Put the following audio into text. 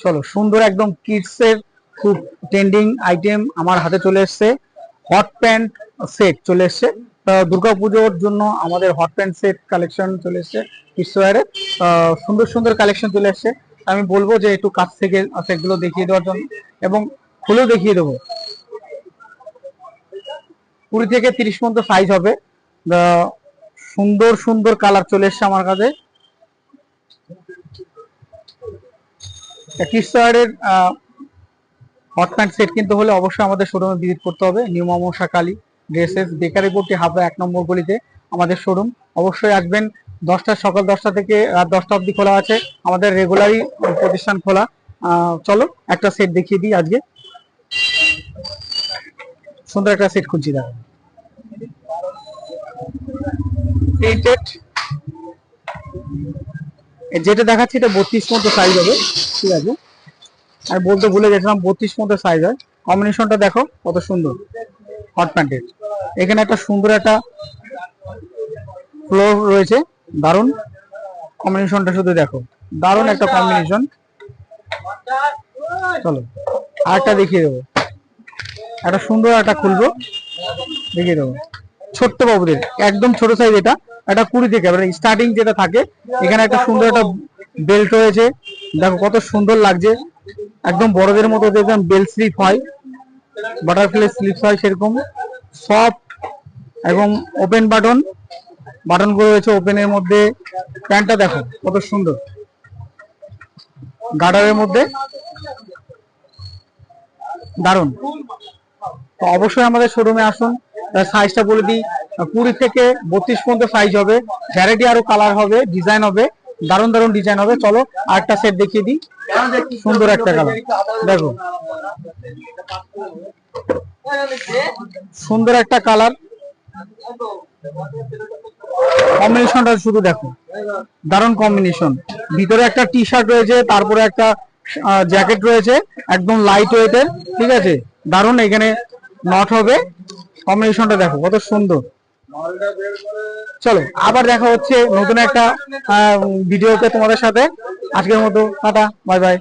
চলো, সুন্দর একদম কিডস এর খুব ট্রেন্ডিং আইটেম আমার হাতে চলে এসছে। হট প্যান্ট সেট চলে এসছে। দুর্গাপুজোর জন্য আমাদের হট প্যান্ট সেট কালেকশন চলে এসছে কিডস ওয়্যারের। সুন্দর সুন্দর কালেকশন চলে এসছে। আমি বলবো যে একটু কাছ থেকে সেটগুলো দেখিয়ে দেওয়ার জন্য, এবং খুলেও দেখিয়ে দেবো। 20 থেকে 30 পর্যন্ত সাইজ হবে। সুন্দর সুন্দর কালার চলে এসছে আমার কাছে। কিডস ওয়্যারের হট প্যান্ট সেট কিনতে হলে অবশ্যই আমাদের শোরুমে ভিজিট করতে হবে। নিউ মমসা কালী ড্রেসেস, বেকারি পট্টি, হাবড়া 1 নম্বর গলিতে আমাদের শোরুম। অবশ্যই আসবেন। সকাল 10টা থেকে রাত 10টা অবধি খোলা আছে। আমাদের রেগুলারই প্রতিষ্ঠান খোলা। চলো একটা সেট দেখিয়ে দিই আজকে। সুন্দর একটা সেট খুঁজছি, দেখো। যেটা দেখাচ্ছি এটা 32 মতো সাইজ হবে, ঠিক আছে। আমি বলতে ভুলে গেছিলাম, 32 মতো সাইজ হয়। কম্বিনেশনটা দেখো কত সুন্দর হট প্যান্টের। এখানে একটা সুন্দর একটা ফ্লোর রয়েছে, দারুন কম্বিনেশনটা, শুধু দেখো, দারুন একটা কম্বিনেশন। চলো আরেকটা দেখিয়ে দেবো। একটা সুন্দর একটা খুলবো, দেখিয়ে দেবো। ছোট্ট বাবুদের একদম ছোট সাইজ, এটা একটা 20 থেকে স্টার্টিং যেটা থাকে। এখানে একটা সুন্দর একটা বেল্ট রয়েছে, দেখো কত সুন্দর লাগছে। একদম বড়দের মতো দেখবেন বেল্ট স্লিপ হয়, বাটারফ্লাই স্লিপস হয় সেরকম সফট, এবং ওপেন বাটন গুলো রয়েছে ওপেনের মধ্যে। প্যান্টটা দেখো কত সুন্দর, গার্ডারের মধ্যে, দারুন। তো অবশ্যই আমাদের শোরুমে আসুন। সাইজটা বলে দিই, 20 থেকে 32 পর্যন্ত সাইজ হবে। ভ্যারাইটি আরো কালার হবে, ডিজাইন হবে, দারুন দারুন ডিজাইন হবে। চলো আরেকটা সেট দেখিয়ে দিই। সুন্দর একটা কালার, দেখো সুন্দর একটা কালার। কম্বিনেশনটা শুধু দেখো, দারুন কম্বিনেশন। ভিতরে একটা টি শার্ট রয়েছে, তারপরে একটা জ্যাকেট রয়েছে, একদম লাইট ওয়েটের, ঠিক আছে, দারুন। এখানে নট হবে। কম্বিনেশনটা দেখো কত সুন্দর। চলো আবার দেখা হচ্ছে নতুন একটা ভিডিওতে তোমাদের সাথে। আজকের মতো টাটা, বাই বাই।